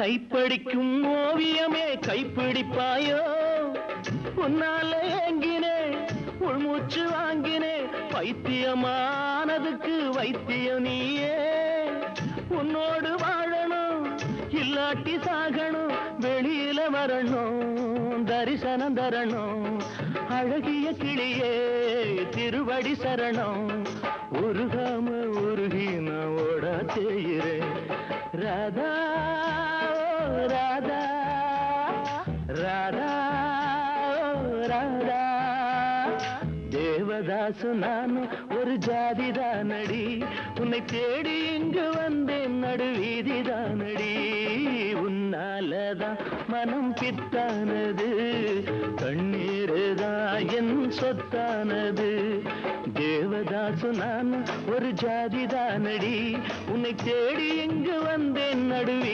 கைப்படிக்கும் ஓவியமே கைப்பிடிப்பாயோ உன்னால ஏங்கினே உள்மூச்சு வாங்கினே பைத்தியமானதுக்கு வைத்தியம் நீயே உன்னோடு வாழணும் இல்லாட்டி சாகணும் வெளியில வரணும் தரிசனம் தரணும் அழகிய கிளியே திருவடி சரணம் உருகாம உருகி நான் ஓட செய்கிறேன் ராதா ராதா ராதா ராதா தேவதாசு நான் ஒரு ஜாதிதானடி உன்னை தேடி இங்கு வந்தேன் நடுவீதிதானடி உன்னாலதான் மனம் பித்தானது கண்ணீருதான் என் சொத்தானது தேவதாசு நான் ஒரு ஜாதிதானடி உன்னை தேடி இங்கு வந்தேன் நடுவீ